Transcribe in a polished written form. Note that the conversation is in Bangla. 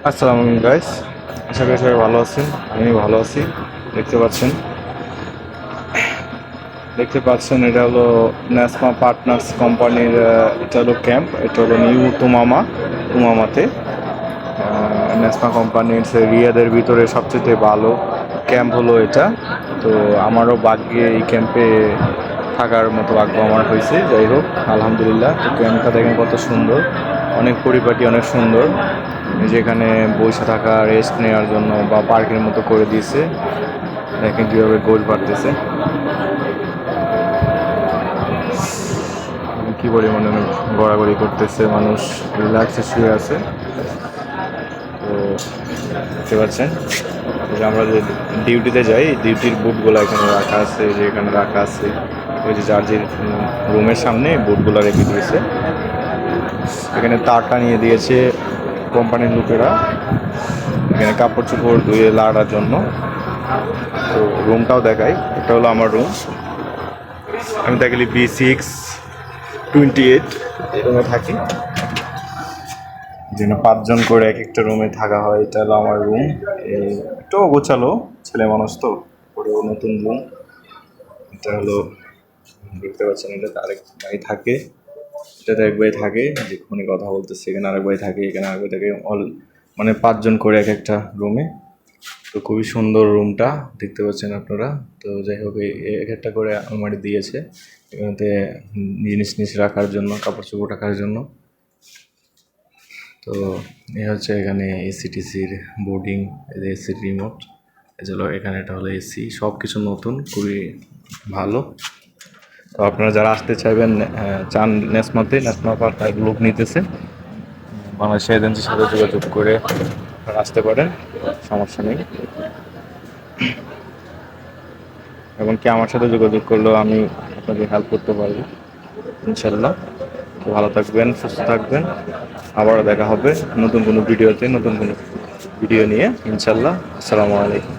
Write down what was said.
আসসালামু আলাইকুম গাইস, আশা করি সবাই ভালো আছেন। আমি ভালো আছি। দেখতে পাচ্ছেন দেখতে পাচ্ছেন এটা হলো ন্যাসমা পার্টনার্স কোম্পানির। এটা হলো ক্যাম্প, এটা হলো নিউ তুমামাতে। ন্যাসমা কোম্পানির রিয়াদের ভিতরে সবচেয়ে ভালো ক্যাম্প হলো এটা। তো আমারও ভাগ্যে এই ক্যাম্পে থাকার মতো ভাগ্য আমার হয়েছে। যাই হোক, আলহামদুলিল্লাহ। তো ক্যাম্পটা দেখেন কত সুন্দর, অনেক পরিপাটি, অনেক সুন্দর। যেখানে বসে থাকা, রেস্ট নেওয়ার জন্য বা পার্কের মতো করে দিয়েছে। দেখেন কীভাবে গোল পারতেছে, কি পরিমাণে গড়াগড়ি করতেছে, মানুষ রিল্যাক্সে শুয়ে আছে। তো দেখতে পাচ্ছেন যে আমরা যে ডিউটিতে যাই, ডিউটির বুটগুলো এখানে রাখা আছে, যে এখানে রাখা আছে। ওই যে জার্জির রুমের সামনে বুটগুলো রেখে দিয়েছে। এখানে তারটা নিয়ে দিয়েছে কোম্পানির লোকেরা, এখানে কাপড় চোপড় ধুয়ে লাড়ার জন্য। তো রুমটাও দেখাই, এটা হলো আমার রুম। আমি থাকি B628 এই রুমে থাকি। যেন 5 জন করে এক একটা রুমে থাকা হয়। এটা হলো আমার রুম। একটু গোছালো, ছেলে মানুষ তো, ওরও নতুন রুম। এটা হলো, দেখতে পাচ্ছেন, এটাতে আরেক ভাই থাকে, এটাতে এক ভাই থাকে, যেখানে কথা বলতেছে এখানে আরেক ভাই থাকে, এখানে আরেক ভাই থাকে। মানে 5 জন করে এক একটা রুমে। তো খুবই সুন্দর রুমটা, দেখতে পাচ্ছেন আপনারা। তো যাই হোক, এক একটা করে আলমারি দিয়েছে এখানেতে জিনিস রাখার জন্য, কাপড় চোপড় রাখার জন্য। তো এই হচ্ছে এখানে এসিটিসির বোর্ডিং, এসির রিমোট, এগুলো এখানে। এটা হলো এসি, সব কিছু নতুন, খুবই ভালো। তো আপনারা যারা আসতে চাইবেন, চান ন্যাসমা পার্টনার লোক নিতেছে, বাংলাদেশ এজেন্সির সাথে যোগাযোগ করে আসতে পারেন, সমস্যা নেই। এমনকি আমার সাথে যোগাযোগ করলেও আমি আপনাকে হেল্প করতে পারবো ইনশাল্লাহ। তো ভালো থাকবেন, সুস্থ থাকবেন। আবারও দেখা হবে নতুন কোনো ভিডিওতে, নতুন কোনো ভিডিও নিয়ে ইনশাল্লাহ। আসসালামু আলাইকুম।